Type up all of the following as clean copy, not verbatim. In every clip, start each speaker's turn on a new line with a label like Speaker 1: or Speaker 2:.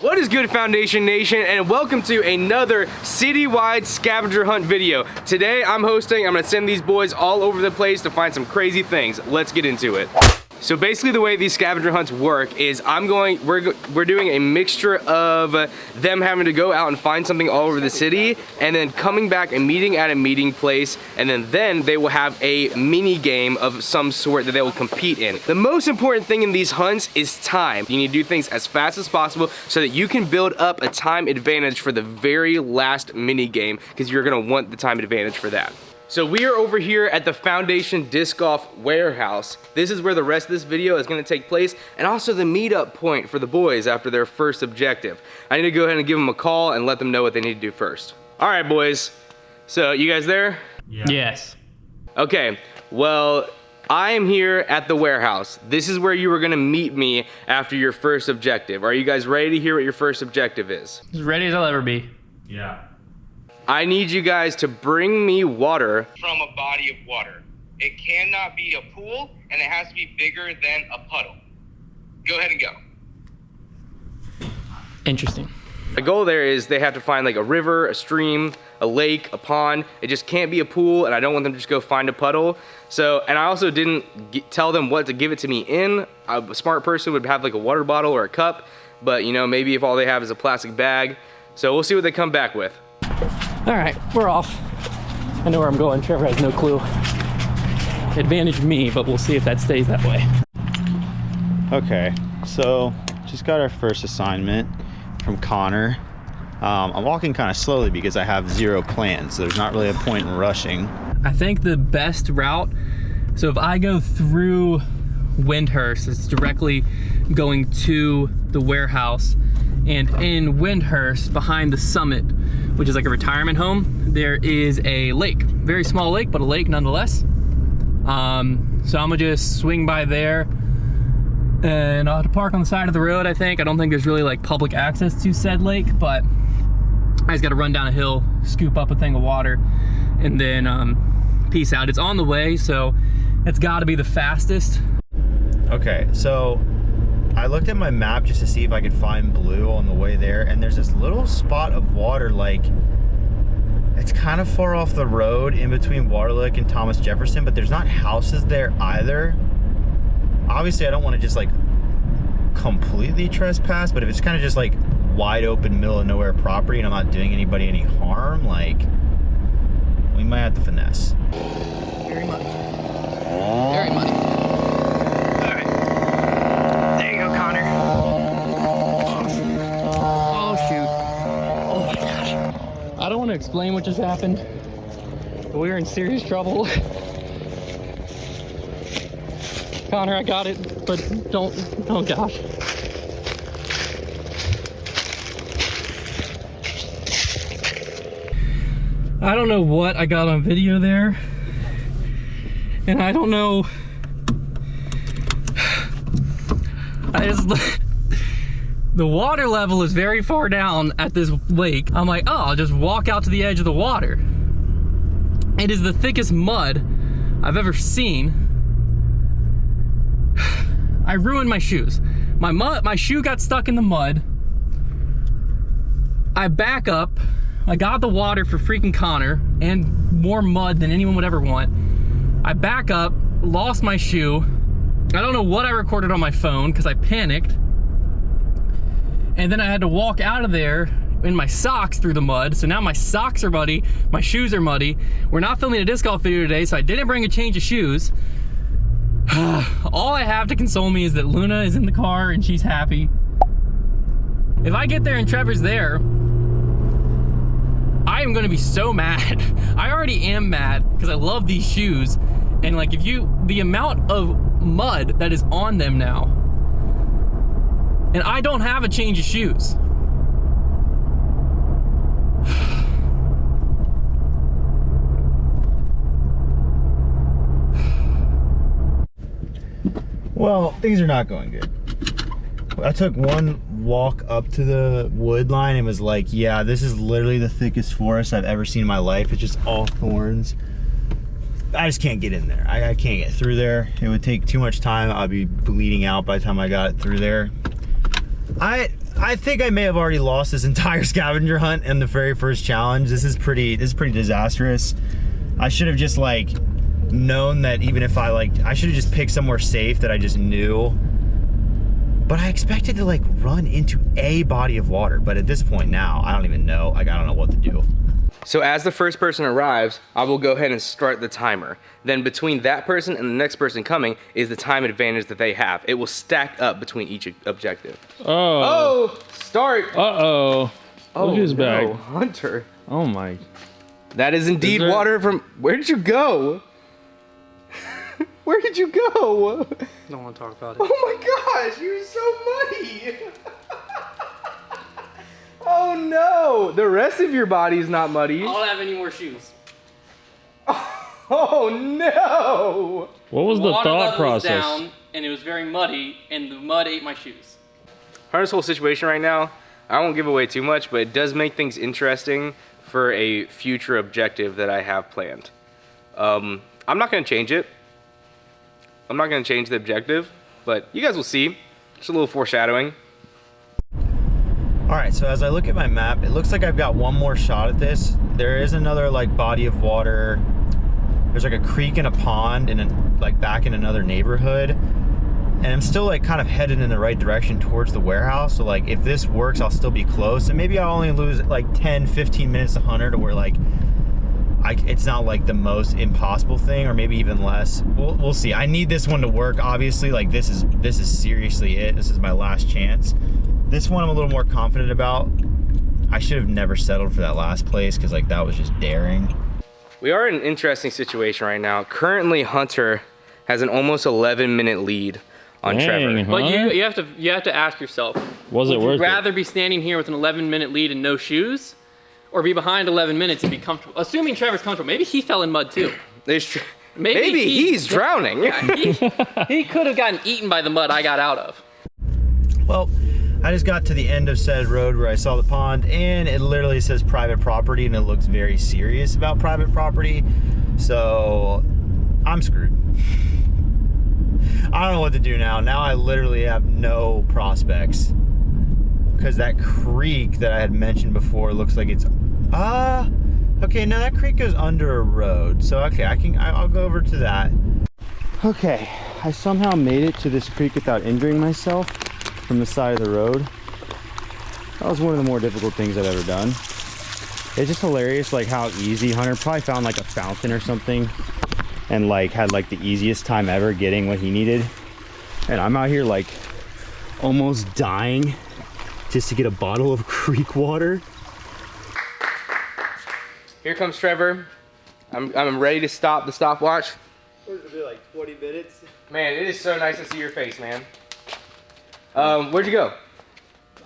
Speaker 1: What is good, Foundation Nation, and welcome to another citywide scavenger hunt video. Today I'm gonna send these boys all over the place to find some crazy things. Let's get into it. So basically the way these scavenger hunts work is we're doing a mixture of them having to go out and find something all over the city and then coming back and meeting at a meeting place, and then they will have a mini game of some sort that they will compete in. The most important thing in these hunts is time. You need to do things as fast as possible so that you can build up a time advantage for the very last mini game, because you're gonna want the time advantage for that. So we are over here at the Foundation Disc Golf Warehouse. This is where the rest of this video is gonna take place, and also the meetup point for the boys after their first objective. I need to go ahead and give them a call and let them know what they need to do first. All right, boys. So you guys there?
Speaker 2: Yeah.
Speaker 3: Yes.
Speaker 1: Okay, well, I am here at the warehouse. This is where you were gonna meet me after your first objective. Are you guys ready to hear what your first objective is?
Speaker 3: As ready as I'll ever be.
Speaker 2: Yeah.
Speaker 1: I need you guys to bring me water from a body of water. It cannot be a pool, and it has to be bigger than a puddle. Go ahead and go.
Speaker 3: Interesting.
Speaker 1: The goal there is they have to find like a river, a stream, a lake, a pond. It just can't be a pool, and I don't want them to just go find a puddle. So, and I also didn't tell them what to give it to me in. A smart person would have like a water bottle or a cup, but you know, maybe if all they have is a plastic bag. So we'll see what they come back with.
Speaker 3: All right, we're off. I know where I'm going. Trevor has no clue. Advantage me, but we'll see if that stays that way.
Speaker 2: Okay, so just got our first assignment from Konner. I'm walking kind of slowly because I have zero plans, so there's not really a point in rushing.
Speaker 3: I think the best route, so if I go through Windhurst, it's directly going to the warehouse, and in Windhurst, behind the summit, which is like a retirement home, there is a lake. Very small lake, but a lake nonetheless. So I'm gonna just swing by there, and I'll have to park on the side of the road, I think. I don't think there's really like public access to said lake, but I just gotta run down a hill, scoop up a thing of water, and then peace out. It's on the way, so it's gotta be the fastest.
Speaker 2: Okay, so I looked at my map just to see if I could find blue on the way there, and there's this little spot of water, like it's kind of far off the road in between Waterlick and Thomas Jefferson, but there's not houses there either. Obviously I don't want to just like completely trespass, but if it's kind of just like wide open middle of nowhere property and I'm not doing anybody any harm, like we might have to finesse.
Speaker 3: Very muddy. Very muddy. I don't want to explain what just happened, but we were in serious trouble. Konner, I got it, but don't, oh gosh. I don't know what I got on video there, and I don't know, the water level is very far down at this lake. I'm like, oh, I'll just walk out to the edge of the water. It is the thickest mud I've ever seen. I ruined my shoes. My shoe got stuck in the mud. I back up. I got the water for freaking Konner and more mud than anyone would ever want. I back up, lost my shoe. I don't know what I recorded on my phone because I panicked. And then I had to walk out of there in my socks through the mud. So now my socks are muddy, my shoes are muddy. We're not filming a disc golf video today, so I didn't bring a change of shoes. All I have to console me is that Luna is in the car and she's happy. If I get there and Trevor's there, I am gonna be so mad. I already am mad because I love these shoes. And like the amount of mud that is on them now, and I don't have a change of shoes.
Speaker 2: Well, things are not going good. I took one walk up to the wood line and was like, yeah, this is literally the thickest forest I've ever seen in my life. It's just all thorns. I just can't get in there. I can't get through there. It would take too much time. I'd be bleeding out by the time I got it through there. I think I may have already lost this entire scavenger hunt in the very first challenge. This is pretty disastrous. I should have just like known that even if I should have just picked somewhere safe that I just knew. But I expected to like run into a body of water. But at this point now, I don't even know. Like, I don't know what to do.
Speaker 1: So as the first person arrives, I will go ahead and start the timer. Then between that person and the next person coming is the time advantage that they have. It will stack up between each objective.
Speaker 4: Oh.
Speaker 1: Start.
Speaker 4: Uh-oh. Look who's back.
Speaker 1: Hunter.
Speaker 4: Oh my.
Speaker 1: That is indeed water from, where did you go? Where did you go?
Speaker 3: Don't want to talk about it.
Speaker 1: Oh my gosh, you're so muddy. Oh no, the rest of your body is not muddy.
Speaker 3: I don't have any more shoes.
Speaker 1: Oh no.
Speaker 4: What was the
Speaker 3: Water
Speaker 4: thought
Speaker 3: level was
Speaker 4: process?
Speaker 3: down, and it was very muddy, and the mud ate my shoes.
Speaker 1: Hunter's whole situation right now, I won't give away too much, but it does make things interesting for a future objective that I have planned. I'm not gonna change it. I'm not gonna change the objective, but you guys will see. Just a little foreshadowing.
Speaker 2: All right, so as I look at my map, it looks like I've got one more shot at this. There is another like body of water. There's like a creek and a pond and like back in another neighborhood. And I'm still like kind of headed in the right direction towards the warehouse. So like if this works, I'll still be close. And maybe I'll only lose like 10, 15 minutes to Hunter to where like it's not like the most impossible thing, or maybe even less. We'll see. I need this one to work, obviously. Like this is seriously it. This is my last chance. This one I'm a little more confident about. I should have never settled for that last place because like that was just daring.
Speaker 1: We are in an interesting situation right now. Currently, Hunter has an almost 11-minute lead on Trevor.
Speaker 3: But you have to ask yourself,
Speaker 4: Was it worth
Speaker 3: would
Speaker 4: it?
Speaker 3: you rather be standing here with an 11-minute lead and no shoes, or be behind 11 minutes and be comfortable? Assuming Trevor's comfortable. Maybe he fell in mud too.
Speaker 1: Maybe he's drowning.
Speaker 3: He could have gotten eaten by the mud I got out of.
Speaker 2: Well, I just got to the end of said road where I saw the pond, and it literally says private property, and it looks very serious about private property. So I'm screwed. I don't know what to do now. Now I literally have no prospects because that creek that I had mentioned before looks like it's okay. Now that creek goes under a road, so okay, I'll go over to that. Okay, I somehow made it to this creek without injuring myself from the side of the road. That was one of the more difficult things I've ever done. It's just hilarious like how easy Hunter probably found like a fountain or something and like had like the easiest time ever getting what he needed. And I'm out here like almost dying just to get a bottle of creek water.
Speaker 1: Here comes Trevor. I'm ready to stop the stopwatch.
Speaker 2: What does it be, like 20 minutes?
Speaker 1: Man, it is so nice to see your face, man. Where'd you go?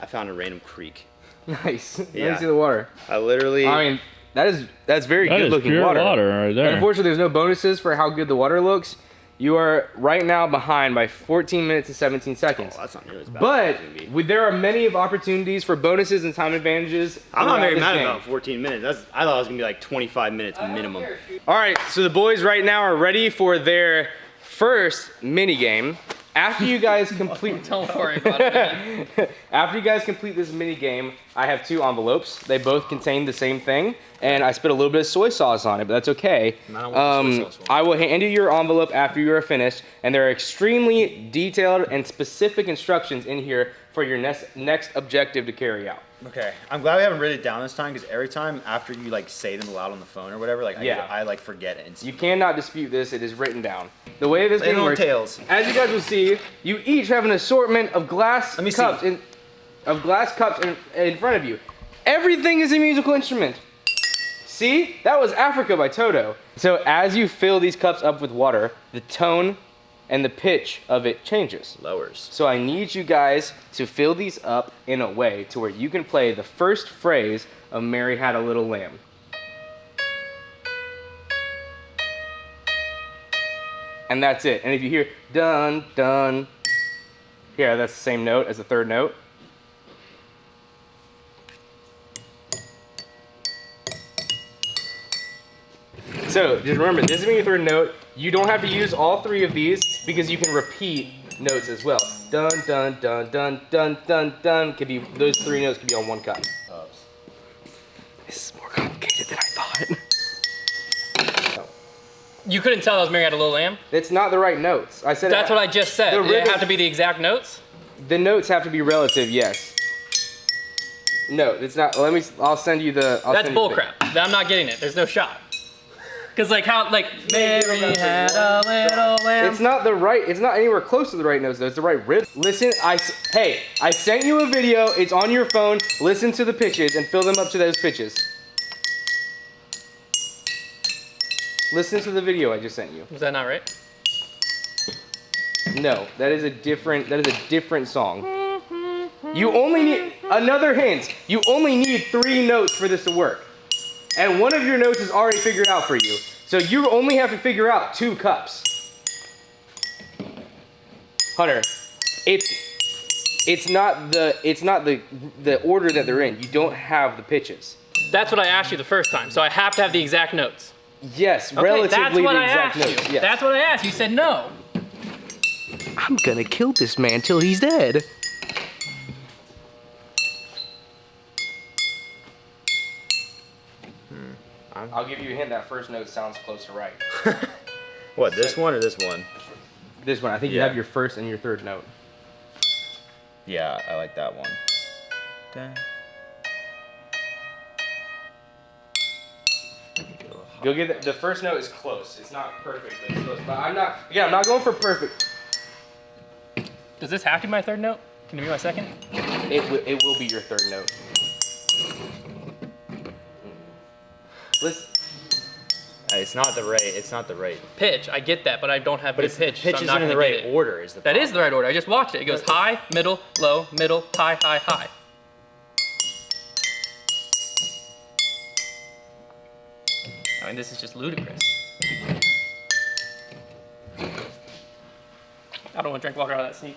Speaker 2: I found a random creek.
Speaker 1: Nice. Let
Speaker 2: Yeah.
Speaker 1: me see the water.
Speaker 2: I literally...
Speaker 1: I mean, that's very
Speaker 4: That
Speaker 1: good
Speaker 4: is
Speaker 1: looking
Speaker 4: pure
Speaker 1: water.
Speaker 4: water right there.
Speaker 1: Unfortunately, there's no bonuses for how good the water looks. You are right now behind by 14 minutes and 17 seconds.
Speaker 2: Oh, that's not nearly as bad
Speaker 1: But
Speaker 2: as it's gonna be.
Speaker 1: there are many of opportunities for bonuses and time advantages.
Speaker 2: I'm not very
Speaker 1: throughout
Speaker 2: mad
Speaker 1: this game.
Speaker 2: about 14 minutes. I thought it was gonna be like 25 minutes minimum.
Speaker 1: All right, so the boys right now are ready for their first mini game. After you guys complete,
Speaker 3: Don't worry about it, man.
Speaker 1: after you guys complete this mini game, I have 2 envelopes. They both contain the same thing, and I spit a little bit of soy sauce on it, but that's okay.
Speaker 2: I don't want the soy sauce.
Speaker 1: I will hand you your envelope after you are finished, and there are extremely detailed and specific instructions in here for your next objective to carry out.
Speaker 2: Okay, I'm glad we haven't written it down this time because every time after you like say them aloud on the phone or whatever, like I like forget it.
Speaker 1: You cannot dispute this, it is written down. The way this game works,
Speaker 2: tails.
Speaker 1: as you guys will see, you each have an assortment of glass cups in front of you. Everything is a musical instrument. See? That was Africa by Toto. So as you fill these cups up with water, the tone and the pitch of it changes.
Speaker 2: Lowers.
Speaker 1: So I need you guys to fill these up in a way to where you can play the first phrase of Mary Had a Little Lamb. And that's it. And if you hear dun, dun, yeah, that's the same note as the third note. So just remember, this is your third note. You don't have to use all 3 of these because you can repeat notes as well. Dun dun dun dun dun dun dun. Could be those 3 notes could be on one cup. This is more complicated than I thought.
Speaker 3: You couldn't tell I was Mary Had a Little Lamb?
Speaker 1: It's not the right notes. I said
Speaker 3: That's what I just said.
Speaker 1: The
Speaker 3: Did it
Speaker 1: rhythm-
Speaker 3: have to be the exact notes?
Speaker 1: The notes have to be relative, yes. No, it's not. I'll send you the.
Speaker 3: That's bullcrap. I'm not getting it. There's no shot. Cause like how Mary had a little lamb.
Speaker 1: It's not anywhere close to the right notes though. It's the right rhythm. Listen, I sent you a video. It's on your phone. Listen to the pitches and fill them up to those pitches. Listen to the video I just sent you.
Speaker 3: Was that not right?
Speaker 1: No, that is a different song. You only need another hint. You only need 3 notes for this to work. And one of your notes is already figured out for you. So you only have to figure out 2 cups. Hunter, it's not the order that they're in. You don't have the pitches.
Speaker 3: That's what I asked you the first time. So I have to have the exact notes.
Speaker 1: Yes,
Speaker 3: Okay,
Speaker 1: relatively
Speaker 3: that's what
Speaker 1: the
Speaker 3: I
Speaker 1: exact
Speaker 3: asked
Speaker 1: notes.
Speaker 3: you.
Speaker 1: Yes.
Speaker 3: That's what I asked. You said no.
Speaker 1: I'm gonna kill this man till he's dead. I'll give you a hint. That first note sounds close to right.
Speaker 2: What, this one or this one?
Speaker 1: This one, I think you
Speaker 2: Yeah.
Speaker 1: have your first and your third note.
Speaker 2: Yeah, I like that one. Dang.
Speaker 1: Go get the first note is close. It's not perfect, but it's close. But I'm not going for perfect.
Speaker 3: Does this have to be my third note? Can it be my second?
Speaker 1: It will be your third note. Listen.
Speaker 2: It's not the right.
Speaker 3: Pitch, I get that, but I don't have
Speaker 2: But
Speaker 3: good
Speaker 2: it's
Speaker 3: pitch.
Speaker 2: pitch
Speaker 3: so I'm
Speaker 2: is
Speaker 3: not
Speaker 2: in the
Speaker 3: gonna
Speaker 2: right
Speaker 3: get it.
Speaker 2: order is the
Speaker 3: That
Speaker 2: problem.
Speaker 3: is the right order. I just watched it. It goes high, middle, low, middle, high, high, high. I mean, this is just ludicrous. I don't want to drink water out of that sneak.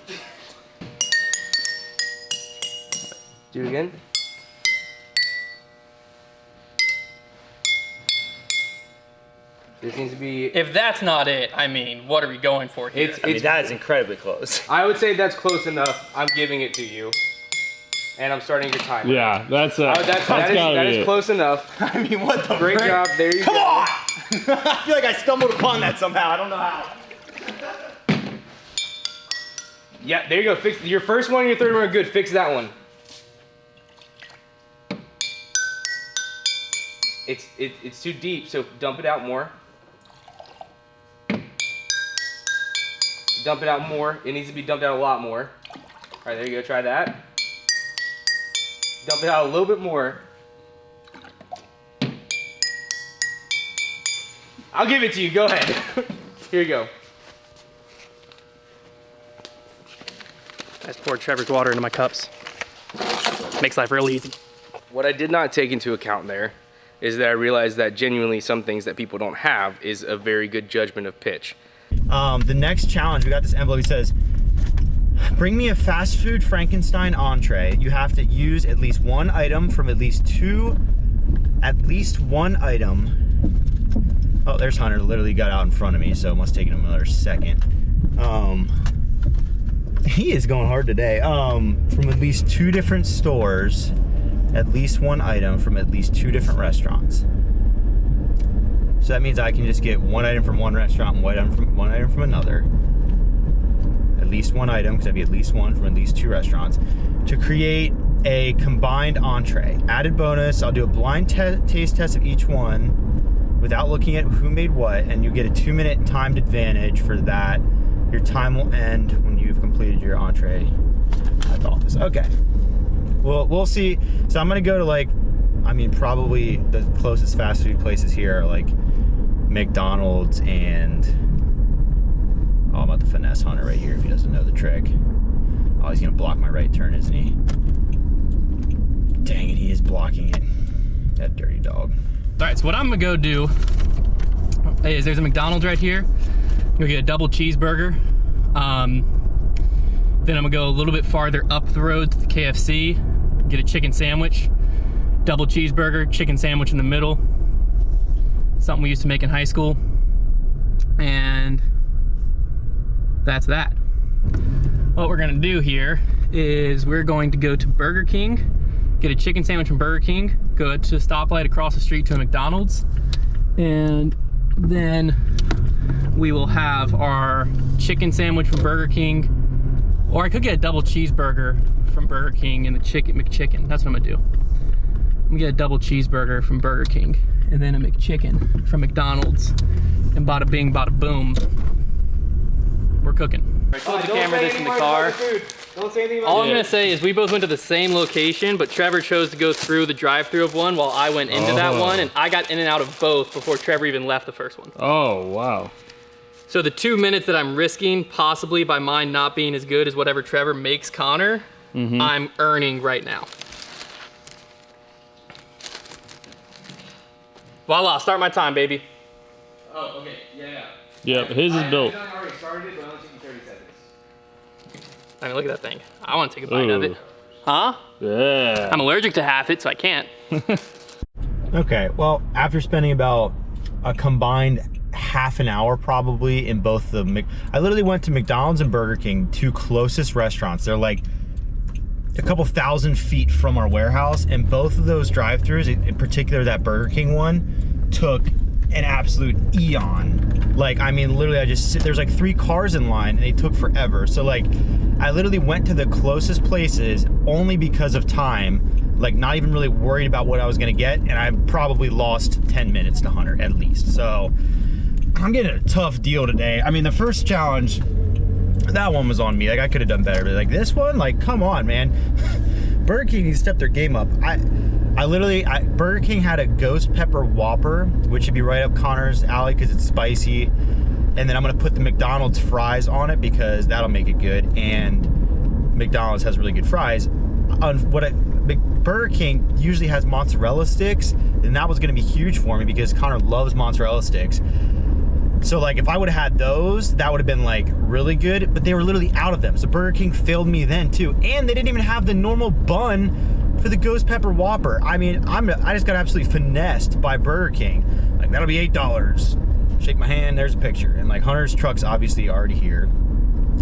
Speaker 1: Do it again. This needs to be.
Speaker 3: If that's not it, I mean, what are we going for here?
Speaker 2: I mean, that is incredibly close.
Speaker 1: I would say that's close enough. I'm giving it to you, and I'm starting your timer.
Speaker 4: Yeah, that's
Speaker 1: Oh, that is
Speaker 4: it.
Speaker 1: close enough.
Speaker 2: I mean, what the
Speaker 1: Great
Speaker 2: frick?
Speaker 1: job. There you
Speaker 2: Come
Speaker 1: go.
Speaker 2: on! I feel like I stumbled upon that somehow. I don't know how.
Speaker 1: Yeah, there you go. Fix your first one and your third one are good. Fix that one. It's too deep, so dump it out more. Dump it out more. It needs to be dumped out a lot more. All right, there you go. Try that. Dump it out a little bit more. I'll give it to you. Go ahead. Here you go.
Speaker 3: I just poured Trevor's water into my cups. Makes life real easy.
Speaker 1: What I did not take into account there is that I realized that genuinely some things that people don't have is a very good judgment of pitch.
Speaker 2: The next challenge, we got this envelope. It says, bring me a fast food Frankenstein entree. You have to use at least one item from at least one item. Oh, there's Hunter, literally got out in front of me, so it must have taken him another second. He is going hard today. From at least 2 different stores, at least one item from at least 2 different restaurants. So that means I can just get one item from one restaurant and one item from another. At least one item, because that'd be at least one from at least 2 restaurants, to create a combined entree. Added bonus, I'll do a blind taste test of each one without looking at who made what, and you get a 2-minute timed advantage for that. Your time will end when you've completed your entree at the office. Okay. Well, we'll see. So I'm gonna go to probably the closest fast food places here are like McDonald's and, I'm about to finesse Hunter right here if he doesn't know the trick. Oh, he's gonna block my right turn, isn't he? Dang it, he is blocking it. That dirty dog.
Speaker 3: All right, so what I'm gonna go do is there's a McDonald's right here. I'm gonna get a double cheeseburger. Then I'm gonna go a little bit farther up the road to the KFC, get a chicken sandwich, double cheeseburger, chicken sandwich in the middle. Something we used to make in high school. And that's that. what we're gonna do here is we're going to go to Burger King, get a chicken sandwich from Burger King, go to a stoplight across the street to a McDonald's, and then we will have our chicken sandwich from Burger King, or I could get a double cheeseburger from Burger King and the McChicken. That's what I'm gonna do. I'm gonna get a double cheeseburger from Burger King and then a McChicken from McDonald's, and bada bing, bada boom. We're cooking. Put the camera in the car.
Speaker 1: Don't say anything about
Speaker 3: All I'm gonna say is we both went to the same location, but Trevor chose to go through the drive-through of one while I went into that one, and I got in and out of both before Trevor even left the first one.
Speaker 4: Oh, wow.
Speaker 3: So the 2 minutes that I'm risking, possibly by mine not being as good as whatever Trevor makes Konner, I'm earning right now. Voila, start my time, baby. Oh, okay, yeah.
Speaker 4: Yep, his is built.
Speaker 1: I already started, but it only took you 30 seconds.
Speaker 3: I mean, look at that thing. I want to take a bite of
Speaker 4: Ooh.
Speaker 3: it. Huh?
Speaker 4: Yeah.
Speaker 3: I'm allergic to half it, so I can't.
Speaker 2: Okay, well, after spending about a combined half an hour probably in both I literally went to McDonald's and Burger King, 2 closest restaurants. They're like a couple thousand feet from our warehouse, and both of those drive-thrus, in particular that Burger King one, took an absolute eon. Like, I mean, literally there's like 3 cars in line and they took forever. So like, I literally went to the closest places only because of time, like not even really worried about what I was gonna get, and I probably lost 10 minutes to Hunter at least. So I'm getting a tough deal today. I mean, the first challenge, that one was on me. Like, I could have done better, but like this one, like, come on, man. Burger King needs to step their game up. Burger King had a ghost pepper Whopper, which should be right up Konner's alley because it's spicy. And then I'm gonna put the McDonald's fries on it because that'll make it good. And McDonald's has really good fries. Burger King usually has mozzarella sticks, and that was gonna be huge for me because Konner loves mozzarella sticks. So like, if I would have had those, that would have been like really good, but they were literally out of them. So Burger King failed me then too. And they didn't even have the normal bun for the ghost pepper Whopper. I mean, I just got absolutely finessed by Burger King. Like, that'll be $8. Shake my hand, there's a picture. And like, Hunter's truck's obviously already here.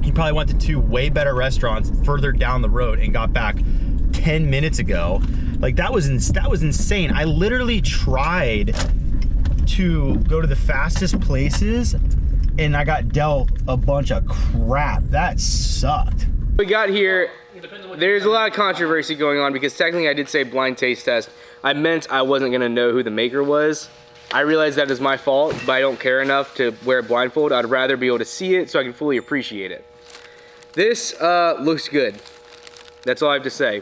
Speaker 2: He probably went to 2 way better restaurants further down the road and got back 10 minutes ago. Like, that was insane. I literally tried to go to the fastest places and I got dealt a bunch of crap. That sucked.
Speaker 1: We got here, there's a lot of controversy going on because technically I did say blind taste test. I meant I wasn't gonna know who the maker was. I realize that is my fault, but I don't care enough to wear a blindfold. I'd rather be able to see it so I can fully appreciate it. This looks good. That's all I have to say.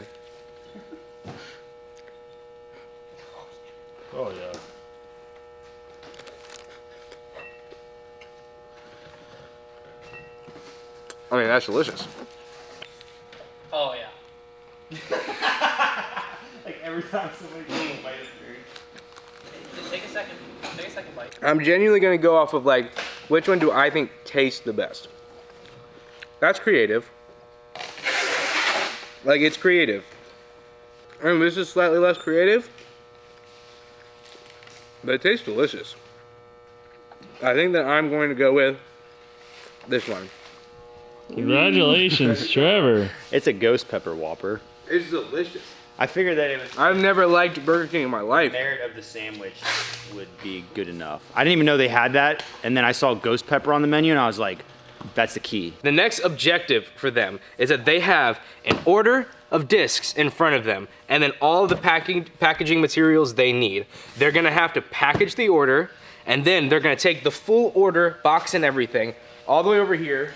Speaker 4: Oh, yeah.
Speaker 1: I mean, that's delicious.
Speaker 3: Oh, yeah.
Speaker 2: Like, every time somebody goes to bite it.
Speaker 3: Take a second bite.
Speaker 1: I'm genuinely gonna go off of like, which one do I think tastes the best? That's creative. Like, it's creative. I mean, this is slightly less creative, but it tastes delicious. I think that I'm going to go with this one.
Speaker 4: Congratulations, Trevor.
Speaker 2: It's a ghost pepper Whopper.
Speaker 1: It's delicious.
Speaker 2: I figured that it was
Speaker 1: I've never liked Burger King in my life.
Speaker 2: the merit of the sandwich would be good enough. I didn't even know they had that, and then I saw ghost pepper on the menu and I was like, that's the key.
Speaker 1: The next objective for them is that they have an order of discs in front of them and then all of the packaging materials they need. They're gonna have to package the order, and then they're gonna take the full order, box and everything, all the way over here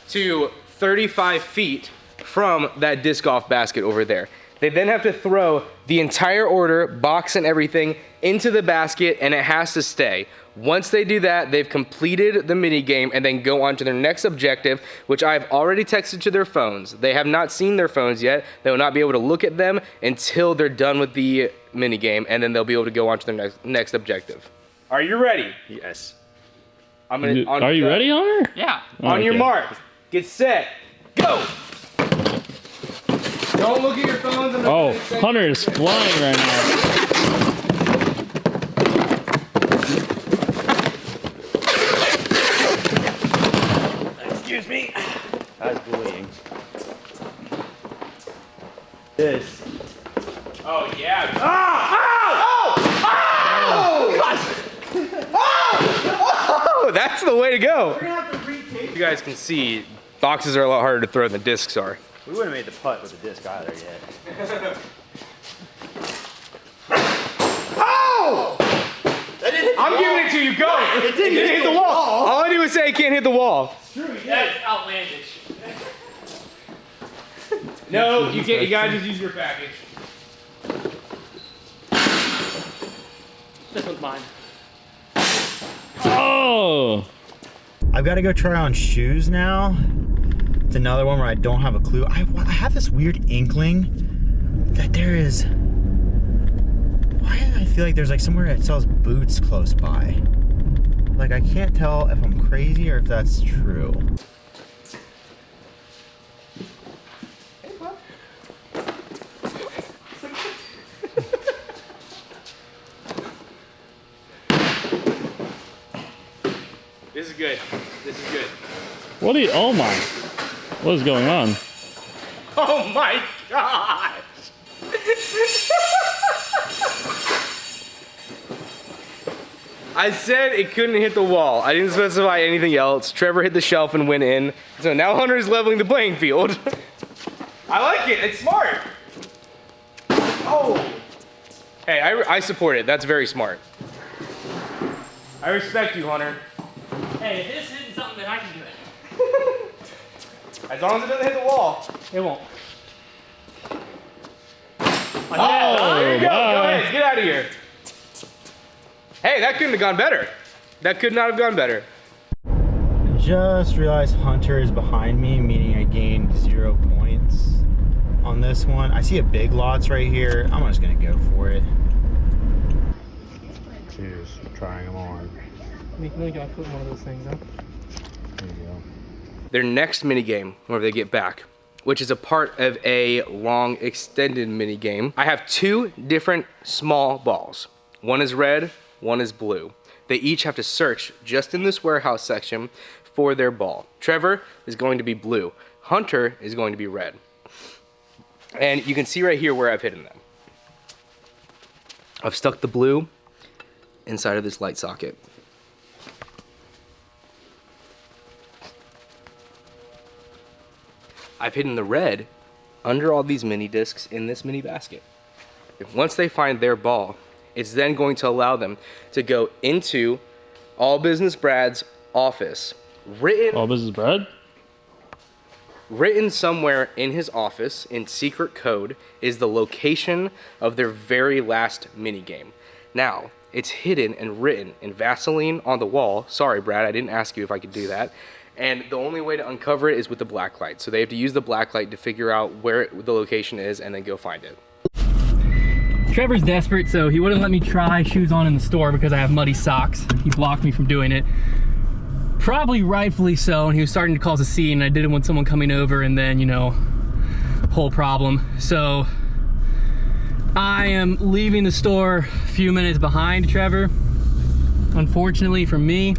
Speaker 1: to 35 feet from that disc golf basket over there. They then have to throw the entire order, box and everything, into the basket, and it has to stay. Once they do that, they've completed the mini game and then go on to their next objective, which I've already texted to their phones. They have not seen their phones yet. They will not be able to look at them until they're done with the mini game, and then they'll be able to go on to their next objective. Are you ready?
Speaker 2: Yes.
Speaker 1: I'm gonna.
Speaker 4: Are you ready, Hunter?
Speaker 3: Yeah.
Speaker 1: On your
Speaker 4: Okay.
Speaker 1: mark, get set, go! Don't look at your phones.
Speaker 4: Oh, Hunter is flying right now.
Speaker 2: Excuse me. That was bullying.
Speaker 1: Oh, yeah. Oh, that's the way to go.
Speaker 2: We're gonna have to retake.
Speaker 1: You guys can see, boxes are a lot harder to throw than discs are.
Speaker 2: We wouldn't have made the putt with the disc either yet. Oh! That didn't hit the
Speaker 1: I'm
Speaker 2: wall.
Speaker 1: giving it to you, go!
Speaker 2: It didn't hit the wall.
Speaker 1: All I do is say it can't hit the wall.
Speaker 3: That's outlandish.
Speaker 1: No, you can't, you gotta just use your package.
Speaker 3: This one's mine.
Speaker 4: Oh!
Speaker 2: I've got to go try on shoes now. It's another one where I don't have a clue. I have this weird inkling that there is... Why do I feel like there's like somewhere that sells boots close by? Like I can't tell if I'm crazy or if that's true.
Speaker 1: This is good. This is good.
Speaker 4: What are you, oh my. What is going on?
Speaker 1: Oh my gosh! I said it couldn't hit the wall. I didn't specify anything else. Trevor hit the shelf and went in. So now Hunter is leveling the playing field. I like it. It's smart. Oh. Hey, I support it. That's very smart. I respect you, Hunter.
Speaker 3: Hey, if this isn't something, then I can do it.
Speaker 1: As long as it doesn't hit the wall.
Speaker 3: It won't.
Speaker 1: Oh, there you go. Go
Speaker 4: bye.
Speaker 1: ahead. Get out of here. Hey, that couldn't have gone better. That could not have gone better.
Speaker 2: Just realized Hunter is behind me, meaning I gained 0 points on this one. I see a big lots right here. I'm just gonna go for it. Cheers, trying them on.
Speaker 3: We gotta put one of those things up.
Speaker 2: There you go.
Speaker 1: Their next mini game, whenever they get back, which is a part of a long extended mini game. I have 2 different small balls. One is red, one is blue. They each have to search just in this warehouse section for their ball. Trevor is going to be blue. Hunter is going to be red. And you can see right here where I've hidden them. I've stuck the blue inside of this light socket. I've hidden the red under all these mini discs in this mini basket. Once they find their ball, it's then going to allow them to go into All Business Brad's office.
Speaker 4: All business bread?
Speaker 1: Written somewhere in his office in secret code is the location of their very last mini game. Now, it's hidden and written in Vaseline on the wall. Sorry, Brad, I didn't ask you if I could do that. And the only way to uncover it is with the black light. So they have to use the black light to figure out where the location is and then go find it.
Speaker 3: Trevor's desperate, so he wouldn't let me try shoes on in the store because I have muddy socks. He blocked me from doing it. Probably rightfully so, and he was starting to cause a scene. I didn't want someone coming over and then, you know, whole problem. So I am leaving the store a few minutes behind Trevor, unfortunately for me.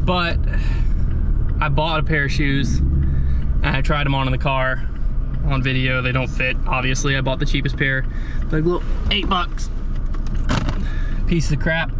Speaker 3: But I bought a pair of shoes and I tried them on in the car. On video, they don't fit, obviously. I bought the cheapest pair, like little $8. Pieces of crap.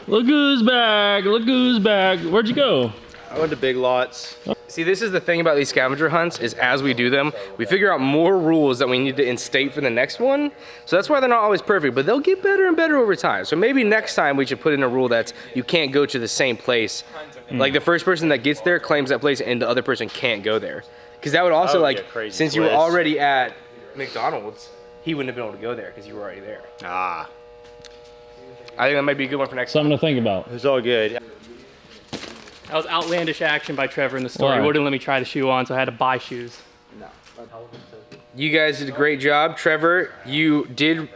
Speaker 4: Look who's back, look who's back. Where'd you go?
Speaker 2: I went to Big Lots.
Speaker 1: See, this is the thing about these scavenger hunts, is as we do them, we figure out more rules that we need to instate for the next one. So that's why they're not always perfect, but they'll get better and better over time. So maybe next time we should put in a rule that's you can't go to the same place. Like the first person that gets there claims that place and the other person can't go there. Because that would also,
Speaker 2: That would be
Speaker 1: like,
Speaker 2: a crazy
Speaker 1: since you were
Speaker 2: twist.
Speaker 1: already at McDonald's, he wouldn't have been able to go there because you were already there.
Speaker 2: Ah,
Speaker 1: I think that might be a good one for next time.
Speaker 4: Something to think about.
Speaker 2: it was all good.
Speaker 3: That was outlandish action by Trevor in the store.
Speaker 4: Why?
Speaker 3: He wouldn't let me try the shoe on, so I had to buy shoes.
Speaker 1: You guys did a great job. Trevor, you did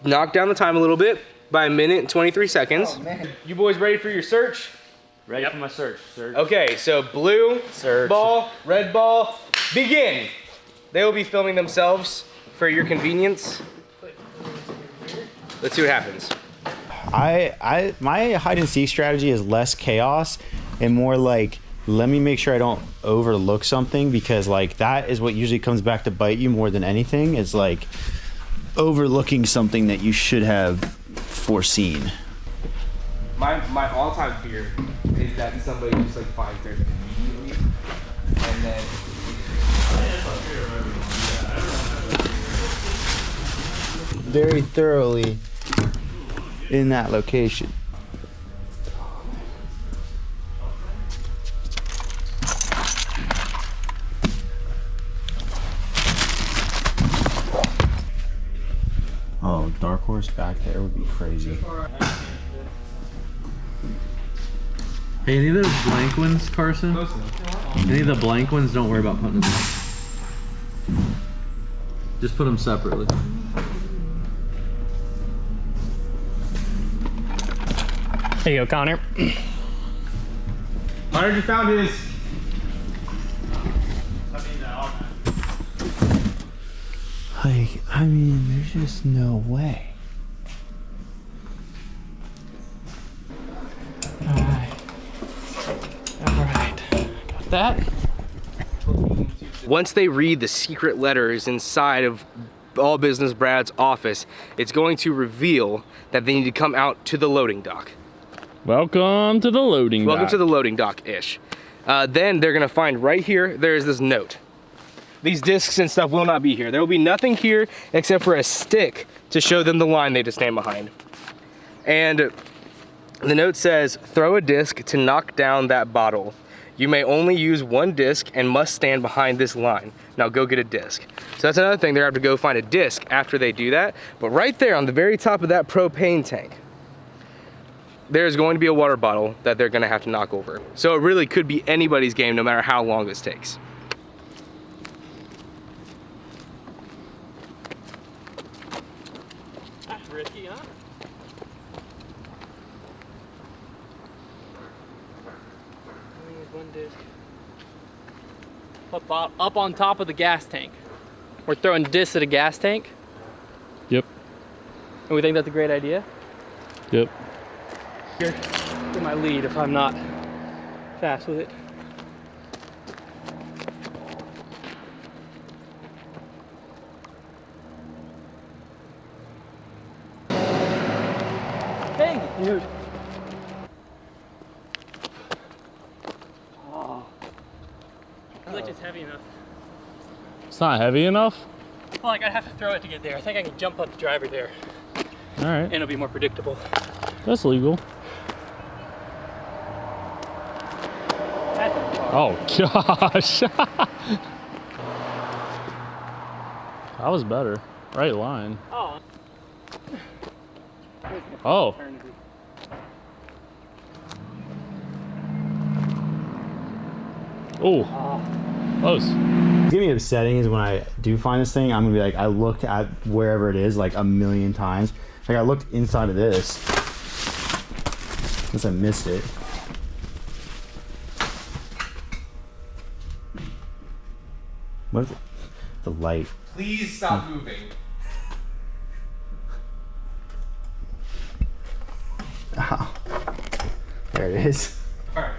Speaker 1: knock down the time a little bit by 1 minute and 23 seconds. Oh, man. You boys ready for your search?
Speaker 2: Ready for my search.
Speaker 1: Okay, so blue
Speaker 2: Search.
Speaker 1: ball, red ball, begin. They will be filming themselves for your convenience. Let's see what happens.
Speaker 2: My hide and seek strategy is less chaos and more like let me make sure I don't overlook something, because like that is what usually comes back to bite you more than anything. Is like overlooking something that you should have foreseen.
Speaker 1: My all-time fear is that somebody just like finds theirs immediately, and then.
Speaker 2: Very thoroughly in that location. Oh, dark horse back there would be crazy.
Speaker 4: Hey, any of those blank ones, Carson? Any of the blank ones, don't worry about putting them in. Just put them separately.
Speaker 3: There you go, Connor.
Speaker 1: Hunter just found his.
Speaker 2: Like, I mean, there's just no way.
Speaker 3: Alright. Got that.
Speaker 1: Once they read the secret letters inside of All Business Brad's office, it's going to reveal that they need to come out to the loading dock.
Speaker 4: Welcome to the loading dock.
Speaker 1: Welcome to the loading dock-ish. Then they're gonna find right here, there's this note. These discs and stuff will not be here. There will be nothing here except for a stick to show them the line they to stand behind. And the note says, throw a disc to knock down that bottle. You may only use one disc and must stand behind this line. Now go get a disc. So that's another thing, they're gonna have to go find a disc after they do that. But right there on the very top of that propane tank, there's going to be a water bottle that they're gonna have to knock over. So it really could be anybody's game no matter how long this takes.
Speaker 3: That's risky, huh? One disc. Up on top of the gas tank. We're throwing discs at a gas tank.
Speaker 4: Yep.
Speaker 3: And we think that's a great idea.
Speaker 4: Yep.
Speaker 3: Here, get my lead if I'm not fast with it. Dang it, dude. Oh. I feel like it's heavy enough.
Speaker 4: It's not heavy enough?
Speaker 3: Well, like I'd have to throw it to get there. I think I can jump up the driver there.
Speaker 4: All right.
Speaker 3: And it'll be more predictable.
Speaker 4: That's legal. Oh gosh. That was better. Right line.
Speaker 3: Oh.
Speaker 4: Oh. Oh. Close.
Speaker 2: It's gonna be upsetting is when I do find this thing, I'm gonna be like, I looked at wherever it is like a million times. Like I looked inside of this, since I missed it. What is it? The light.
Speaker 1: Please stop moving.
Speaker 2: Oh. There it is.
Speaker 1: All right,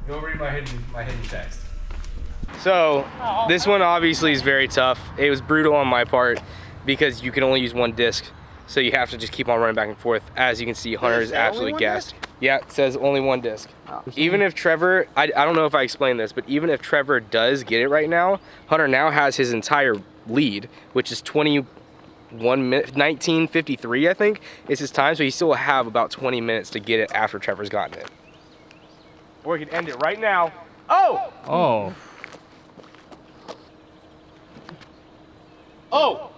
Speaker 1: go read my hidden text. So this one obviously is very tough. It was brutal on my part because you can only use one disc, so you have to just keep on running back and forth. As you can see, Hunter is absolutely gassed. Yeah, it says only one disc. Oh. Even if Trevor, I don't know if I explained this, but even if Trevor does get it right now, Hunter now has his entire lead, which is 21 minutes, 19:53 I think is his time, so he still will have about 20 minutes to get it after Trevor's gotten it. Or he could end it right now. Oh!
Speaker 4: Oh.
Speaker 1: Oh!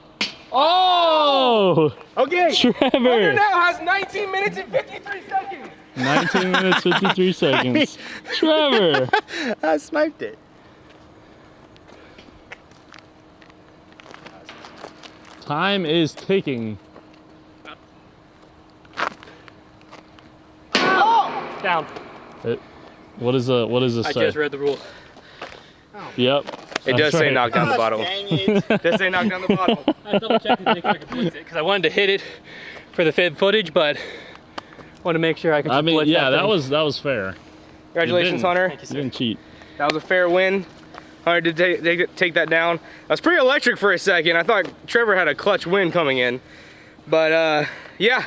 Speaker 4: Oh!
Speaker 1: Okay,
Speaker 4: Trevor!
Speaker 1: Hunter now has 19 minutes and 53 seconds!
Speaker 4: 19 minutes, 53 seconds. Trevor!
Speaker 2: I sniped it.
Speaker 4: Time is ticking.
Speaker 1: Oh!
Speaker 3: Down.
Speaker 4: What is this
Speaker 3: I
Speaker 4: say?
Speaker 3: just read the rule.
Speaker 4: Yep.
Speaker 1: It does say knock down the bottle.
Speaker 2: Dang it.
Speaker 1: It does say knock down the bottle.
Speaker 3: I double checked to make sure I could blitz it because I wanted to hit it for the fed footage, but I want to make sure I could.
Speaker 4: I mean,
Speaker 3: blitz
Speaker 4: yeah, that
Speaker 3: thing.
Speaker 4: was fair.
Speaker 1: Congratulations, Hunter.
Speaker 5: You didn't cheat.
Speaker 1: That was a fair win. Hunter did take that down. That was pretty electric for a second. I thought Trevor had a clutch win coming in. But yeah,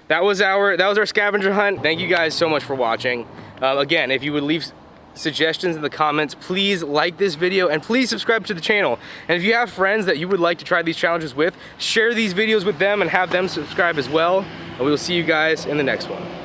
Speaker 1: that was our scavenger hunt. Thank you guys so much for watching. Again, if you would leave suggestions in the comments, please like this video and please subscribe to the channel. And if you have friends that you would like to try these challenges with, share these videos with them and have them subscribe as well. And we will see you guys in the next one.